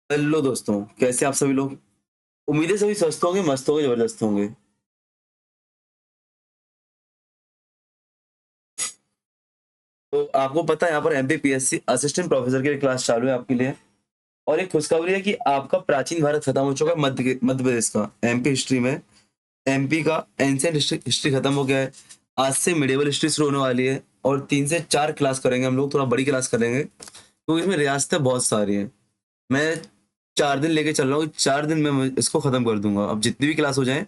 Hello दोस्तों, कैसे आप सभी लोग। उम्मीदें सभी स्वस्थ होंगे, मस्त होंगे, जबरदस्त होंगे। तो आपको पता है यहाँ पर एमपीपीएससी असिस्टेंट प्रोफेसर की क्लास चालू है आपके लिए। और एक खुशखबरी है कि आपका प्राचीन भारत खत्म हो चुका है। मध्य प्रदेश का एमपी हिस्ट्री में एमपी का एंशियंट हिस्ट्री खत्म हो गया है। आज से मिडिवल हिस्ट्री शुरू होने वाली है और 3 से 4 क्लास करेंगे हम लोग, थोड़ा बड़ी क्लास करेंगे क्योंकि इसमें रियासतें बहुत सारी हैं। मैं 4 दिन लेके चल रहा हूँ, 4 दिन में मैं इसको खत्म कर दूंगा। अब जितनी भी क्लास हो जाए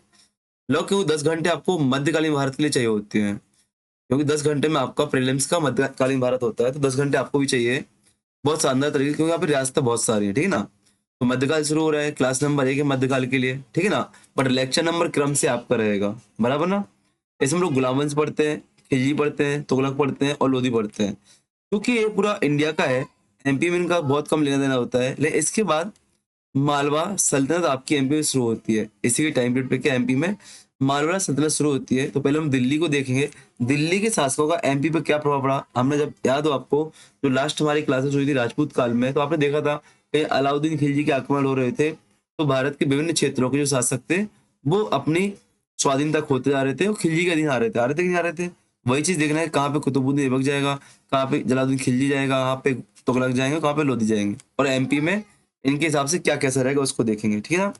लो, क्यों 10 घंटे आपको मध्यकालीन भारत के लिए चाहिए होती हैं, क्योंकि 10 घंटे में आपका प्रीलिम्स का मध्यकालीन भारत होता है, तो 10 घंटे आपको भी चाहिए बहुत शानदार तरीके, क्योंकि यहाँ पे रियासतें बहुत सारी है, ठीक है ना। तो मध्यकाल शुरू हो रहा है, क्लास नंबर 1 है मध्यकाल के लिए, ठीक है ना। बट लेक्चर नंबर क्रम से आपका रहेगा, बराबर ना। इसमें हम लोग गुलाम वंश पढ़ते हैं, खिलजी पढ़ते हैं, तुगलक पढ़ते हैं और लोधी पढ़ते हैं, क्योंकि ये पूरा इंडिया का है। एमपी में इनका बहुत कम लेना देना होता है, लेकिन इसके बाद मालवा सल्तनत आपकी एमपी में शुरू होती है। इसी के टाइम पीरियड पे क्या एमपी में मालवा सल्तनत शुरू होती है। तो पहले हम दिल्ली को देखेंगे, दिल्ली के शासकों का एमपी पे क्या प्रभाव पड़ा। हमने जब याद हो आपको, जो लास्ट हमारी क्लासेस हुई थी राजपूत काल में, तो आपने देखा था कि अलाउद्दीन खिलजी के आक्रमण हो रहे थे, तो भारत के विभिन्न क्षेत्रों के जो शासक थे वो अपनी स्वाधीनता खोते जा रहे थे और खिलजी के अधीन आ रहे थे कि नहीं आ रहे थे। वही चीज देखना है, कहाँ पे कुतुबुद्दीन ऐबक जाएगा, कहाँ पे जलालुद्दीन खिलजी जाएगा, कहाँ पे तुगलक जाएंगे, कहाँ पे लोधी जाएंगे, और एमपी में इनके हिसाब से क्या कैसा रहेगा उसको देखेंगे, ठीक है ना।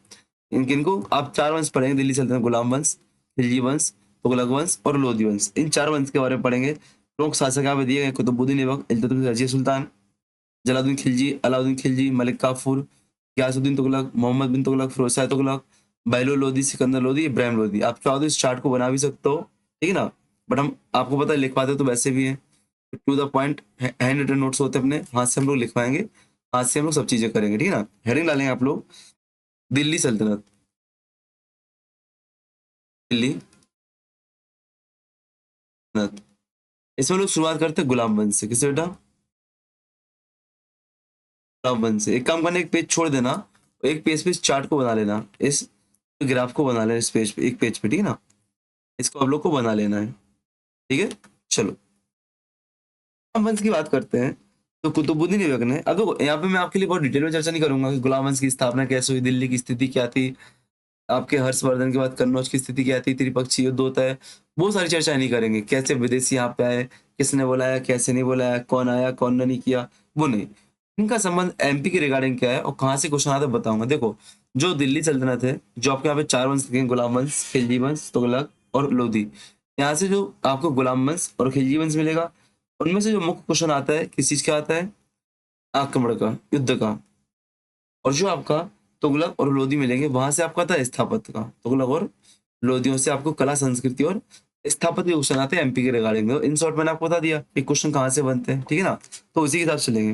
इनको आप 4 वंश पढ़ेंगे, दिल्ली सल्तनत, गुलाम वंश, खिलजी वंश, तुगलक वंश और लोधी वंश। इन 4 वंश के बारे में पढ़ेंगे। प्रमुख शासक यहाँ पे दिए गए कुतुबुद्दीन ऐबक, इल्तुतमिश रजिया सुल्तान, जलालुद्दीन खिलजी, अलाउद्दीन खिलजी, मलिक काफूर, गयासुद्दीन तुगलक, मोहम्मद बिन तुगलक, फिरोज शाह तुगलक, बहलोल लोधी, सिकंदर लोधी, इब्राहिम लोधी। आप चाहो तो इस चार्ट को बना भी सकते हो, ठीक है ना। बट हम आपको पता है लिख पाते तो वैसे भी है, to the point handwritten notes होते हैं अपने हाथ से, हम लोग लिखवाएंगे, हाथ से हम लोग सब चीजें करेंगे, ठीक है ना। हेडिंग डालेंगे आप लोग, दिल्ली सल्तनत, दिल्ली सल्तनत। इसमें लोग शुरुआत करते हैं गुलाम वंश से। किससे बेटा? गुलाम वंश से। एक काम करना, एक पेज छोड़ देना, एक पेज पे इस चार्ट को बना लेना, इस ग्राफ को बना लेना, इस पेज पे, एक पेज पे, ठीक है ना। इसको आप लोग को बना लेना है, ठीक है। चलो, गुलाम वंश की बात करते हैं। तो कुतुबुद्दीन ऐबक ने, अब देखो यहाँ पे मैं आपके लिए बहुत डिटेल में चर्चा नहीं करूंगा कि गुलाम वंश की स्थापना कैसे हुई, दिल्ली की स्थिति क्या थी, आपके हर्षवर्धन के बाद कन्नौज की स्थिति क्या थी, त्रिपक्षीय युद्ध होता है, वो सारी चर्चा नहीं करेंगे। कैसे विदेशी यहाँ पे आए, किसने बुलाया, कैसे नहीं बुलाया, कौन आया, कौन ने नहीं किया, वो नहीं। इनका संबंध एमपी के रिगार्डिंग क्या है और कहाँ से क्वेश्चन आता है बताऊंगा। देखो, जो दिल्ली सल्तनत है, जो आपके यहाँ पे 4 वंश थे, गुलाम वंश, खिलजी वंश, तुगलक और लोधी, यहाँ से जो आपको गुलाम वंश और खिलजी वंश मिलेगा, उनमें से जो मुख्य क्वेश्चन आता है किस चीज का आता है, आक्रमण का, युद्ध का। और जो आपका तुगलक और लोधी मिलेंगे, वहां से आपका था स्थापत्य का। तुगलक और लोधियों से आपको कला, संस्कृति और स्थापत्य के क्वेश्चन आते हैं एमपी के रिगार्डिंग। इन शॉर्ट मैंने आपको बता दिया कि क्वेश्चन कहाँ से बनते हैं, ठीक है ना। तो उसी के हिसाब से चलेंगे।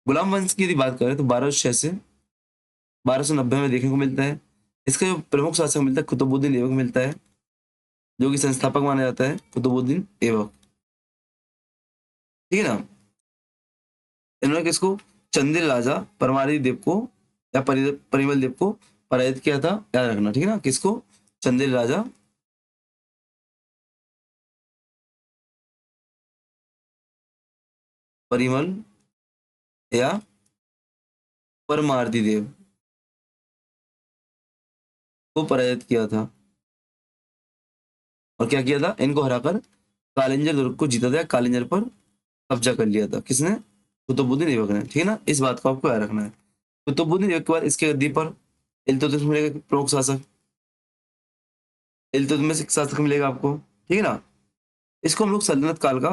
गुलाम वंश की यदि बात करें तो 1206 से 1290 में देखने को मिलता है। इसका जो प्रमुख शासक मिलता है कुतुबुद्दीन ऐबक मिलता है, जो कि संस्थापक माना जाता है कुतुबुद्दीन ऐबक, ठीक है ना। इन्होंने किसको, चंदेल राजा परमारी देव को या परिमल देव को पराजित किया था, याद रखना, ठीक है ना। किसको? चंदेल राजा परिमल या परमारती देव को पराजित किया था। और क्या किया था, इनको हराकर कालिंजर दुर्ग को जीता था, कालिंजर पर कब्जा कर लिया था। किसने? कुतुबुद्दीन ऐबक ने, ठीक है ना। इस बात को आपको याद रखना है। कुतुबुद्दीन ऐबक के बाद इसके गद्दी पर इल्तुतमिश मिलेगा, प्रमुख शासक। इल्तुतमिश एक शासक मिलेगा आपको, ठीक है ना। इसको हम लोग सल्तनत काल का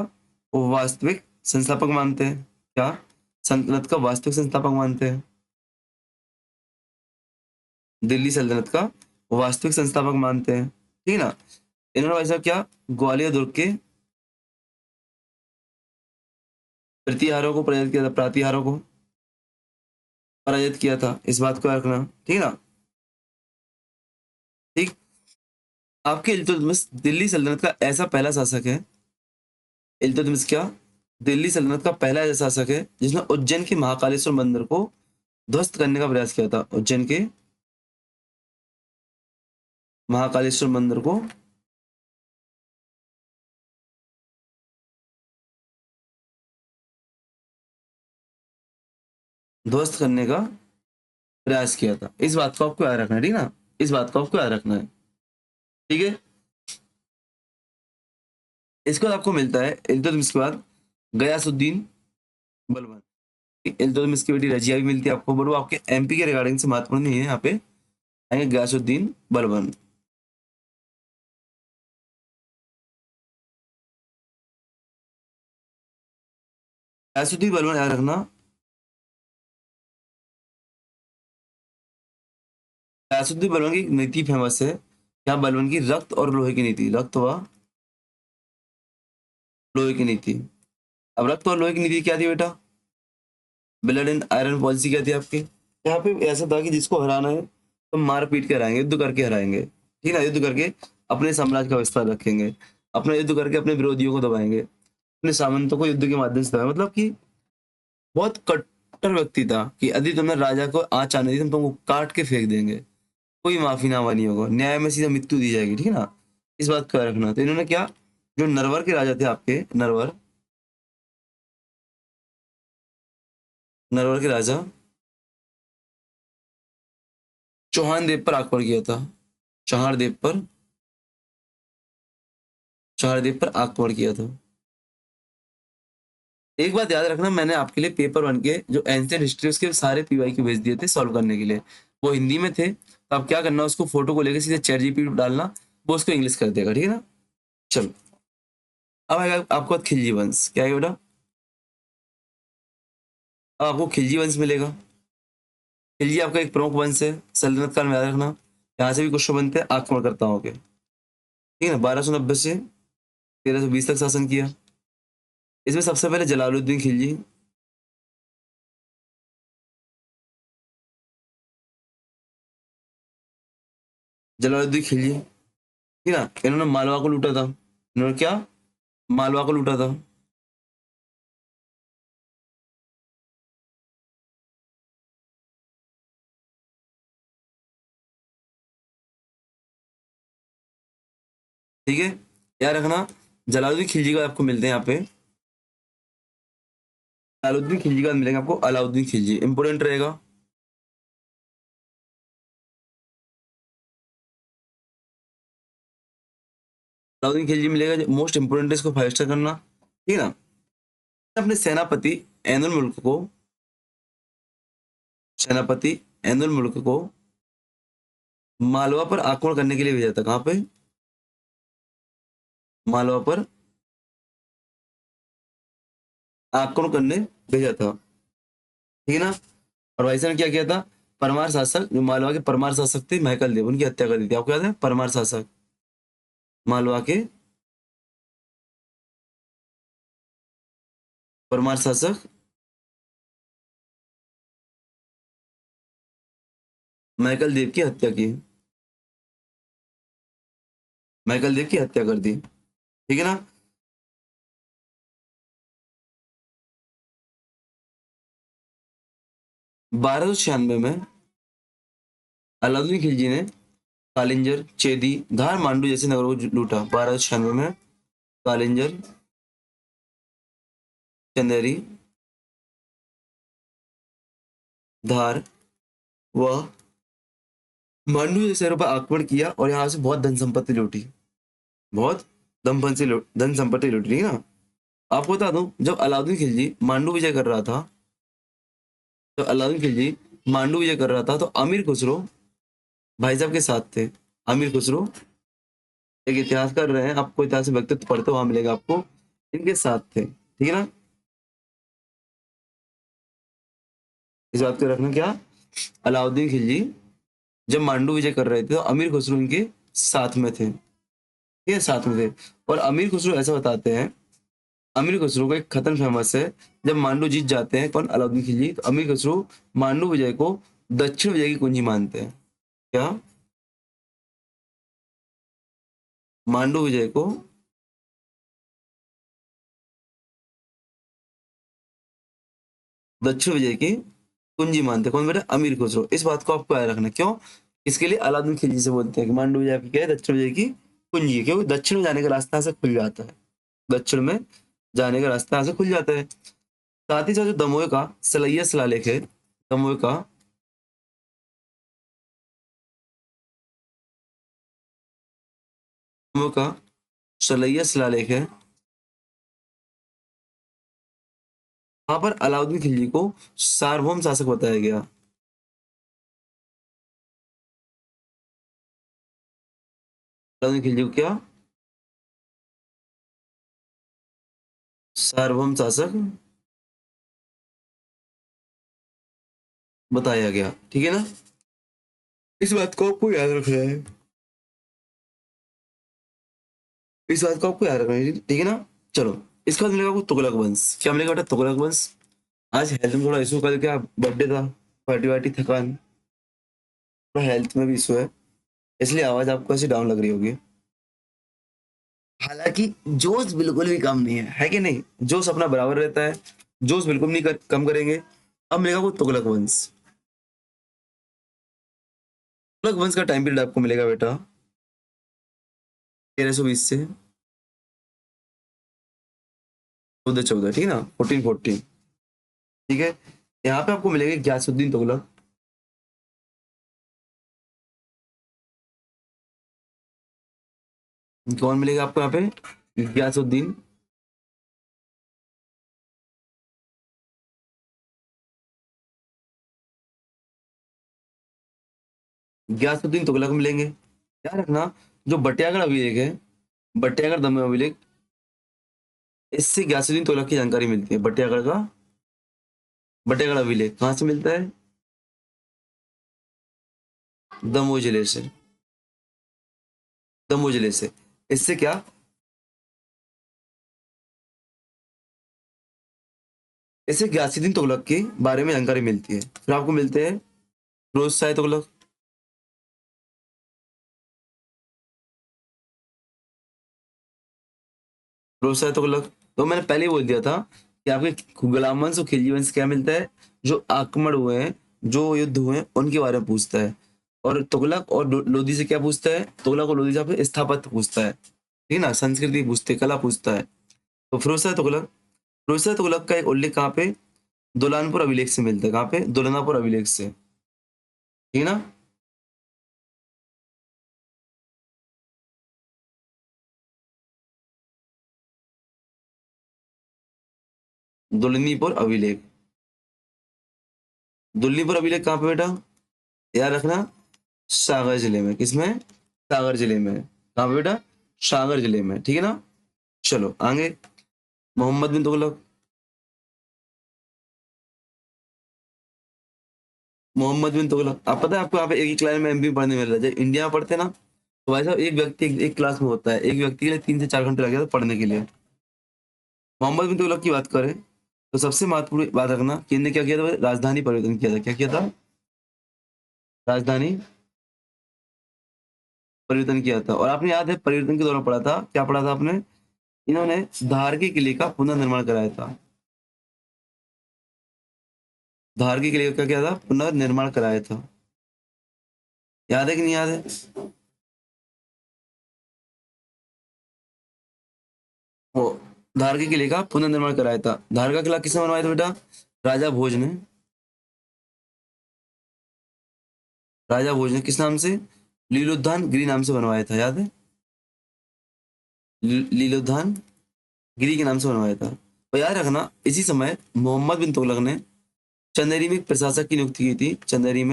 वास्तविक संस्थापक मानते हैं। क्या? सल्तनत का वास्तविक संस्थापक मानते हैं, दिल्ली सल्तनत का वास्तविक संस्थापक मानते हैं, ठीक है ना। इन्होंने भाई साहब क्या, ग्वालियर दुर्ग के प्रतिहारों को पराजित किया था, प्रातिहारों को पराजित किया था, इस बात को याद रखना, ठीक है ना। ठीक। आपके इल्तुतमिश दिल्ली सल्तनत का ऐसा पहला शासक है, इल्तुतमिश क्या, दिल्ली सल्तनत का पहला ऐसा शासक है जिसने उज्जैन के महाकालेश्वर मंदिर को ध्वस्त करने का प्रयास किया था। उज्जैन के महाकालेश्वर मंदिर को ध्वस्त करने का प्रयास किया था। इस बात को आपको याद रखना है, ठीक है ना, इस बात को आपको याद रखना है, ठीक है। इसके बाद आपको मिलता है इल्तुतमिश के बाद गयासुद्दीन बलबन। इल्तुतमिश की बेटी रजिया भी मिलती है आपको, बट वो आपके एमपी के रिगार्डिंग से महत्वपूर्ण नहीं है। यहाँ पे आएंगे गयासुद्दीन बलबन। गयासुद्दीन बलबन याद रखना, गयासुद्दीन बलबन की नीति फेमस है। क्या? बलबन की रक्त और लोहे की नीति, रक्त व लोहे की नीति। अब रक्त और लोहे की नीति क्या थी बेटा? ब्लड एंड आयरन पॉलिसी क्या थी आपकी? यहाँ पे ऐसा था कि जिसको हराना है तो मार पीट के हराएंगे, युद्ध करके हराएंगे, ठीक है ना, युद्ध करके अपने साम्राज्य का विस्तार रखेंगे, अपना युद्ध करके अपने विरोधियों को दबाएंगे, अपने सामंतों को युद्ध के माध्यम से दबाएंगे। मतलब कि बहुत कट्टर व्यक्ति था कि यदि तुमने राजा को आँच आने दी तो हम तुमको काट के फेंक देंगे, कोई माफीनामा नहीं होगा, न्याय में सीधा मृत्यु दी जाएगी, ठीक है ना। इस बात का रखना। तो इन्होंने क्या, जो नरवर के राजा थे आपके, नरवर, नरवर के राजा चौहान देव पर आक्रमण किया था। चौहान देव पर, चौहान देव पर आक्रमण किया था। एक बात याद रखना, मैंने आपके लिए पेपर वन के जो एंशिएंट हिस्ट्री उसके सारे पीवाई के भेज दिए थे सॉल्व करने के लिए। वो हिंदी में थे, तो आप क्या करना, उसको फोटो को लेकर सीधे चैट जीपीटी पे डालना, वो उसको इंग्लिश कर देगा, ठीक है ना। चलो, अब आएगा आपको खिलजी वंश। क्या है बेटा? अब आपको खिलजी वंश मिलेगा। खिलजी आपका एक प्रमुख वंश है सल्तनत काल में, याद रखना। यहाँ से भी क्वेश्चन बनते हैं आक्रमणकर्ताओं के, ठीक है ना। 1290 से 1320 तक शासन किया। इसमें सबसे पहले जलालुद्दीन खिलजी, जलालुद्दीन खिलजी, ठीक है ना। इन्होंने मालवा को लूटा था। इन्होंने क्या? मालवा को लूटा था। ठीक है, याद रखना। जलालुद्दीन खिलजी का आपको मिलते हैं यहाँ पे, जलालुद्दीन खिलजी का मिलेंगे आपको अलाउद्दीन खिलजी, इंपोर्टेंट रहेगा। अलाउद्दीन खिलजी मिलेगा, मोस्ट इंपोर्टेंट है, इसको 5 स्टार करना, ठीक है ना। अपने सेनापति ऐनुल मुल्क को, सेनापति ऐनुल मुल्क को मालवा पर आक्रमण करने के लिए भेजा था। कहाँ पे? मालवा पर आक्रमण करने भेजा था, ठीक है ना। और वाइसराय ने क्या किया था? परमार शासक, जो मालवा के परमार शासक थे महकल देव, उनकी हत्या कर दी थी। आपको याद है? परमार शासक, मालवा के परमार शासक महकल देव की हत्या की, महकल देव की हत्या कर दी, ठीक है ना। 1296 में अलाउद्दीन खिलजी ने कालिंजर, चेदी, धार, मांडू जैसे नगरों को लूटा। 1296 में कालिंजर, चंदेरी, धार व मांडू जैसे शहरों पर आक्रमण किया और यहाँ से बहुत धन संपत्ति लूटी, बहुत धन संपत्ति लूटी, ठीक है ना। आपको बता दूं, जब अलाउद्दीन खिलजी मांडू विजय कर रहा था, तो अलाउद्दीन खिलजी मांडू विजय कर रहा था, तो अमीर खुसरो भाई साहब के साथ थे। अमीर खुसरो एक इतिहासकार रहे हैं, आपको इतिहास में व्यक्तित्व पढ़ते वहां मिलेगा आपको, इनके साथ थे, ठीक है ना। इस बात को रखना। क्या? अलाउद्दीन खिलजी जब मांडू विजय कर रहे थे तो अमीर खुसरो इनके साथ में थे, ठीक है, साथ में थे। और अमीर खुसरो ऐसा बताते हैं, अमीर खुसरो का एक खतन फेमस है। जब मांडू जीत जाते हैं कौन? अलाउद्दीन खिलजी, तो अमीर खुसरो मांडू विजय को दक्षिण विजय की कुंजी मानते हैं। क्या? मांडू विजय को दक्षिण विजय की कुंजी मानते हैं। कौन बेटा? अमीर खुसरो। इस बात को आपको याद रखना। क्यों? इसके लिए अलाउद्दीन खिलजी से बोलते हैं कि मांडू विजय की क्या है? दक्षिण विजय की कुंजी है, क्योंकि दक्षिण में जाने का रास्ता से खुल जाता है, दक्षिण में जाने का रास्ता यहाँ से खुल जाता है। साथ ही साथ जो दमोह का सलैया शिलालेख है, दमोह का का सलैया शिलालेख है। वहां पर अलाउद्दीन खिलजी को सार्वभौम शासक बताया गया। अलाउद्दीन खिलजी को क्या सार्वभौम शासक बताया गया, ठीक है ना। इस बात को आपको याद रखना है, इस बात को आपको याद रखना है, ठीक है ना। चलो, इसके बाद मिलेगा आपको तुगलक वंश। क्या मिलेगा बेटा? तुगलक वंश। आज हेल्थ में थोड़ा इशू, कल क्या बर्थडे था, पार्टी वार्टी, थकान, थोड़ा हेल्थ में भी इशू है, इसलिए आवाज आपको ऐसी डाउन लग रही होगी। हालांकि जोश बिल्कुल भी कम नहीं है कि नहीं? जोश अपना बराबर रहता है, जोश बिल्कुल नहीं कम करेंगे। अब मिलेगा वो तुगलक वंश। तुगलक वंश का टाइम पीरियड आपको मिलेगा बेटा 1320 से 1414, ठीक है ना, 1414, ठीक है। यहाँ पे आपको मिलेगा ग्यासुद्दीन तुगलक। कौन मिलेगा आपको यहाँ पे? ग्यासुद्दीन। ग्यासुद्दीन तुगलक मिलेंगे। याद रखना, जो बटियागढ़ अभिलेख है, बटियागढ़ दमे अभिलेख, इससे ग्यासुद्दीन तुगलक की जानकारी मिलती है। बटियागढ़ का बटियागढ़ अभिलेख कहाँ से मिलता है? दमोह जिले से, दमोह जिले से। इससे क्या, इससे ग्यासुद्दीन तुगलक के बारे में जानकारी मिलती है। फिर आपको मिलते हैं फिरोज शाह तुगलक। फिरोज शाह तुगलक, तो मैंने पहले ही बोल दिया था कि आपके गुलाम वंश और खिलजी वंश क्या मिलता है? जो आक्रमण हुए हैं, जो युद्ध हुए हैं, उनके बारे में पूछता है। और तुगलक और लोधी से क्या पूछता है? तुगलक और लोधी से आपसे स्थापत्य पूछता है, ठीक है ना, संस्कृति पूछते, कला पूछता है। तो फिरोज शाह तुगलक का एक उल्लेख कहाँ पे? दुलानपुर अभिलेख से मिलता है। कहाँ पे? दुलनापुर अभिलेख से, ठीक है ना। दुलनीपुर अभिलेख, दुलनीपुर अभिलेख कहाँ पे बेटा? याद रखना, सागर जिले में। किसमें? सागर जिले में। कहाँ पे बेटा? सागर जिले में, ठीक है ना। चलो आगे, मोहम्मद बिन तुगलक। मोहम्मद बिन तुगलक, आप पता है आपको यहाँ पे एक ही क्लास में एमपी पढ़ने मिल रहा है। जब इंडिया में पढ़ते ना, तो भाई साहब एक व्यक्ति एक क्लास में होता है, एक व्यक्ति के लिए 3 से 4 घंटे लग जाता है पढ़ने के लिए। मोहम्मद बिन तुगलक की बात करें तो सबसे महत्वपूर्ण बात रखना कि इन्होंने क्या किया था? राजधानी परिवर्तन किया था। क्या किया था? राजधानी परिवर्तन किया था। और आपने याद है परिवर्तन के दौरान पढ़ा था, क्या पढ़ा था आपने? इन्होंने धार के किले का पुनर्निर्माण कराया था। धार के किले का क्या था? पुनर्निर्माण कराया था। याद है कि नहीं याद है? वो धार के किले का पुनर्निर्माण कराया था। धार का किला किसने बनवाया था बेटा? राजा भोज ने। राजा भोज ने किस नाम से? लीलोद्धान गिरी नाम से बनवाया था। याद है? लीलोद्धान गिरी के नाम से बनवाया था। और याद रखना, इसी समय मोहम्मद बिन तुगलक ने चंदेरी में एक प्रशासक की नियुक्ति की थी। चंदेरी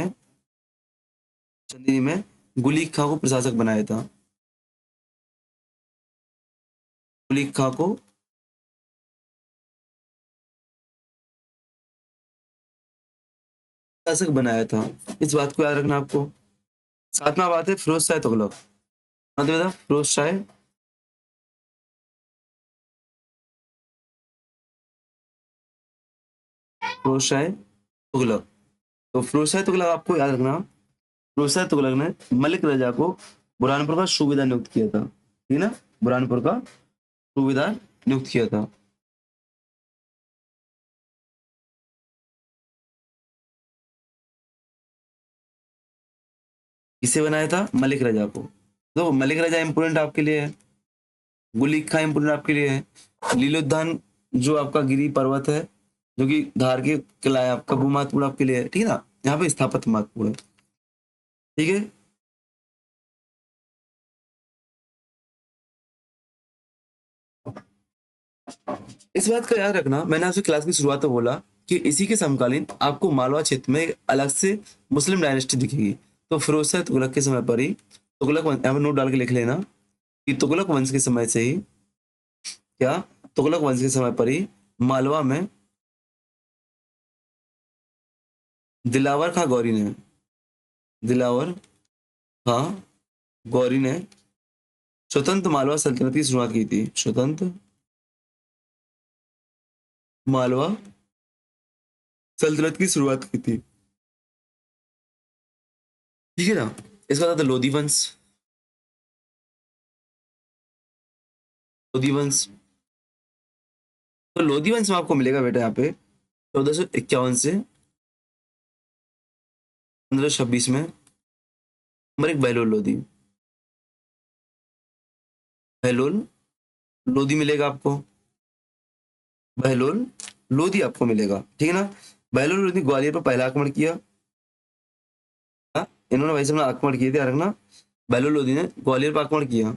में गुलीक खां को प्रशासक बनाया था। गुलीक खां को प्रशासक बनाया था। इस बात को याद रखना आपको। सातवां बात है फिरोज शाह तुगलक। हाँ तो बेटा, फिरोज शाह तुगलक। तो फिरोज शाह तुगलक आपको याद रखना, फिरोज शाह तुगलक ने मलिक रजा को बुरहानपुर का सूबेदार नियुक्त किया था, ठीक है ना। बुरहानपुर का सूबेदार नियुक्त किया था। किसे बनाया था? मलिक रजा को। तो मलिक रजा इंपोर्टेंट आपके लिए है, गुली खां इंपोर्टेंट आपके लिए है, लीलोद्धान जो आपका गिरी पर्वत है, जो कि धार के किला है आपका, वो महत्वपूर्ण आपके लिए है, ठीक है ना। यहाँ पे स्थापत्य महत्वपूर्ण है, ठीक है। इस बात का याद रखना, मैंने आपसे क्लास की शुरुआत में बोला कि इसी के समकालीन आपको मालवा क्षेत्र में एक अलग से मुस्लिम डायनेस्टी दिखेगी। तो फिरोज शाह तुगलक के समय पर ही तुगलक वंश, यहाँ पे नोट डाल के लिख लेना कि तुगलक वंश के समय से ही क्या, तुगलक वंश के समय पर ही मालवा में दिलावर खां गौरी ने, दिलावर खां गौरी ने स्वतंत्र मालवा सल्तनत की शुरुआत की थी। स्वतंत्र मालवा सल्तनत की शुरुआत की थी, ठीक है ना। इसका था लोधी वंश। लोधी वंश, तो लोधी वंश में आपको मिलेगा बेटा यहाँ पे 1451 से 1526 में उमर बहलोल लोधी, बहलोल लोधी मिलेगा आपको, बहलोल लोधी आपको मिलेगा, ठीक है ना। बहलोल लोधी ग्वालियर पर पहला आक्रमण किया। हाँ, इन्होंने भाई साहब ने आक्रमण किए थे, याद रखना। बहलोल लोधी ने ग्वालियर पर आक्रमण किया,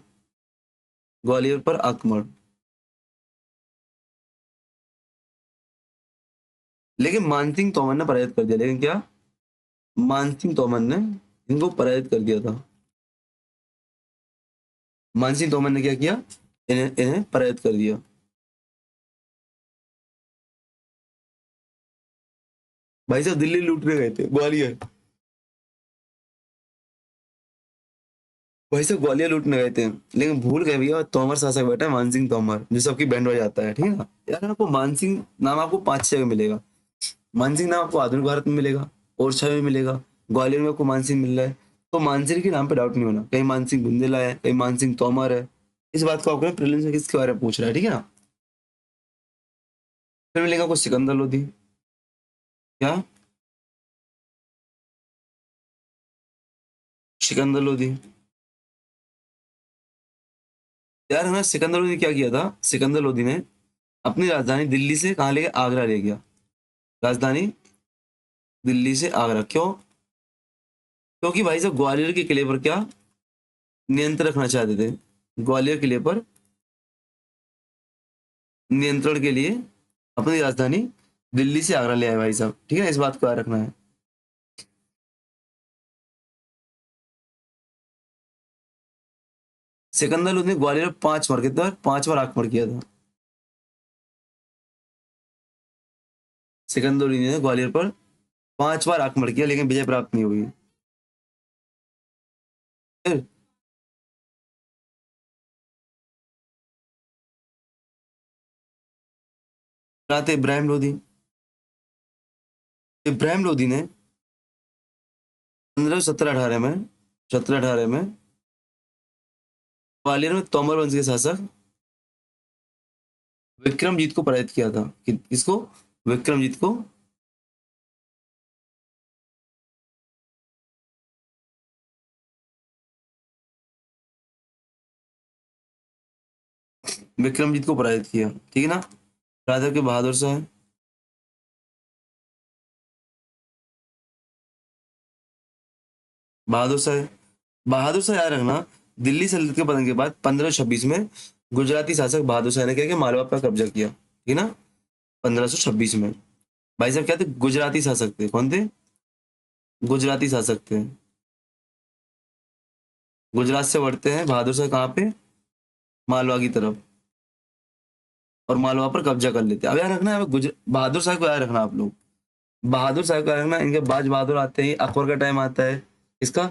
ग्वालियर पर आक्रमण। लेकिन मानसिंह तोमर ने पराजित कर दिया। लेकिन क्या, मानसिंह तोमर ने इनको पराजित कर दिया था। मानसिंह तोमर ने क्या किया, इन्हें इन्हें पराजित कर दिया। भाई साहब दिल्ली लूटने गए थे, ग्वालियर, भाई साहब ग्वालियर लूटने गए थे, लेकिन भूल गए भैया तोमर शासक बैठा है, मानसिंह तोमर, जो सबकी बैंड बजाता है, ठीक है ना। यार आपको मानसिंह नाम आपको 5 जगह मिलेगा। मानसिंह नाम आपको आधुनिक भारत में मिलेगा, ओरछा में मिलेगा, ग्वालियर में आपको मानसिंह मिल रहा है। तो मानसिंह के नाम पे डाउट नहीं होना, कहीं मानसिंह बुंदेला है, कहीं मानसिंह तोमर है। इस बात को आपको प्रीलिम्स में किसके बारे में पूछ रहा है, ठीक है ना। फिर मिलेगा आपको सिकंदर लोधी। क्या, सिकंदर लोधी। यार हमें सिकंदर लोधी ने क्या किया था, सिकंदर लोधी ने अपनी राजधानी दिल्ली से कहाँ ले गया, आगरा ले गया। राजधानी दिल्ली से आगरा, क्यों, क्योंकि भाई साहब ग्वालियर के किले पर क्या नियंत्रण रखना चाहते थे। ग्वालियर किले पर नियंत्रण के लिए अपनी राजधानी दिल्ली से आगरा ले आए भाई साहब, ठीक है ना। इस बात को याद रखना है। सिकंदर लोधी ने ग्वालियर पर 5 बार, कितने बार, 5 बार आक्रमण किया था। सिकंदर लोधी ने ग्वालियर पर 5 बार आक्रमण किया, लेकिन विजय प्राप्त नहीं हुई। फिर आते इब्राहिम लोधी। इब्राहिम लोधी ने 1517-18 में, 1718 में ग्वालियर में तोमर वंश के शासक विक्रमजीत को पराजित किया था। किसको, विक्रमजीत को। विक्रमजीत को पराजित किया, ठीक है ना। राजा के बहादुर शाह, बहादुर शाह, बहादुर शाह याद रखना। दिल्ली सल्तनत के पतन के बाद 1526 में गुजराती शासक बहादुर शाह ने क्या किया, मालवा पर कब्जा किया, ठीक है ना। 1526 में भाई साहब क्या थे, गुजराती शासक थे। कौन थे, गुजराती शासक थे। गुजरात से बढ़ते हैं बहादुर शाह कहाँ पे, मालवा की तरफ, और मालवा पर कब्जा कर लेते हैं। अब याद रखना है, बहादुर शाह को याद रखना आप लोग, बहादुर शाह को याद रखना। इनके बाज बहादुर आते ही अकबर का टाइम आता है। इसका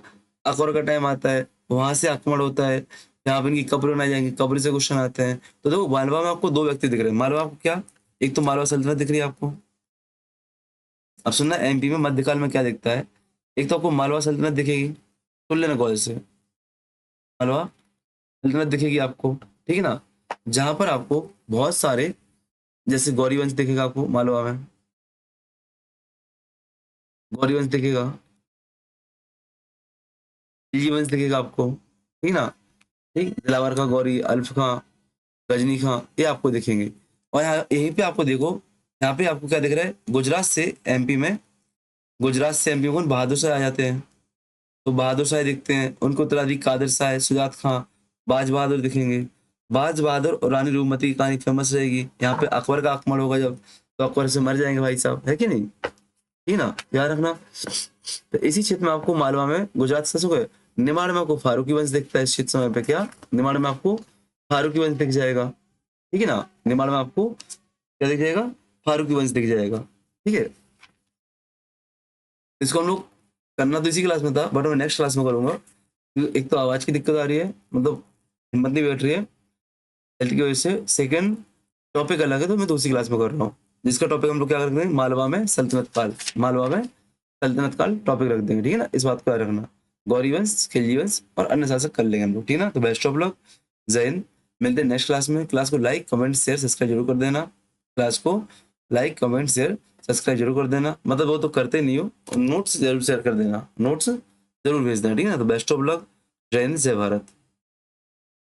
अकबर का टाइम आता है, वहां से आक्रमण होता है, यहाँ पे इनकी कब्र बनाई जाएंगी, कब्र से क्वेश्चन आते हैं। तो देखो मालवा में आपको 2 व्यक्ति दिख रहे हैं। मालवा आपको क्या, एक तो मालवा सल्तनत दिख रही है आपको। अब सुनना, एमपी में मध्यकाल में क्या दिखता है, एक तो आपको मालवा सल्तनत दिखेगी, सुन लेना कॉलेज से, मालवा सल्तनत दिखेगी आपको, ठीक है ना। जहां पर आपको बहुत सारे, जैसे गौरी वंश दिखेगा आपको मालवा में, गौरी वंश दिखेगा, खिलजी वंश दिखेगा आपको, ठीक है ना। ठीक, दिलावर खां गौरी, अल्फ खां, गजनी खां, ये आपको दिखेंगे। और यहाँ यहीं पे आपको देखो, यहाँ पे आपको क्या दिख रहा है, गुजरात से एमपी में, गुजरात से एमपी में कौन, बहादुर शाह आ जाते हैं। तो बहादुर शाह दिखते हैं, उनको उत्तराधिकारी कादर शाह, सुजात खां, बाज बहादुर दिखेंगे। बाज बहादुर और रानी रूपमती की कहानी फेमस रहेगी। यहाँ पे अकबर का आगमन होगा जब, तो अकबर से मर जाएंगे भाई साहब, है कि नहीं? ठीक ना, याद रखना। तो इसी क्षेत्र में आपको मालवा में गुजरात शासक है, निमाड़ में आपको फारूकी वंश दिखता है इस क्षेत्र समय पे। क्या निमाड़ में आपको फारूकी वंश दिख जाएगा, ठीक है ना? निमाड़ में आपको क्या दिख जाएगा? फारूकी वंश दिख जाएगा, ठीक है। इसको हम लोग करना तो इसी क्लास में था, बट मैं नेक्स्ट क्लास में करूंगा, क्योंकि एक तो आवाज की दिक्कत आ रही है, मतलब हिम्मत नहीं बैठ रही है हेल्थ की वजह से। सेकंड टॉपिक अलग है, तो मैं तो उसी क्लास में कर रहा हूँ, जिसका टॉपिक हम लोग क्या रख देंगे, मालवा में सल्तनत काल। मालवा में सल्तनत काल टॉपिक रख देंगे, ठीक है ना? इस बात को याद रखना। गौरी वंश, खिलजी वंश और अन्य शासक कर लेंगे हम लोग, ठीक है ना? तो बेस्ट ऑफ लक, जय हिंद। मिलते हैं नेक्स्ट क्लास में। क्लास को लाइक कमेंट शेयर सब्सक्राइब जरूर कर देना। क्लास को लाइक कमेंट शेयर सब्सक्राइब जरूर कर देना, मतलब वो तो करते नहीं हो, नोट्स जरूर शेयर कर देना, नोट्स जरूर भेज देना, ठीक है ना? तो बेस्ट ऑफ लक, जय हिंद, जय भारत।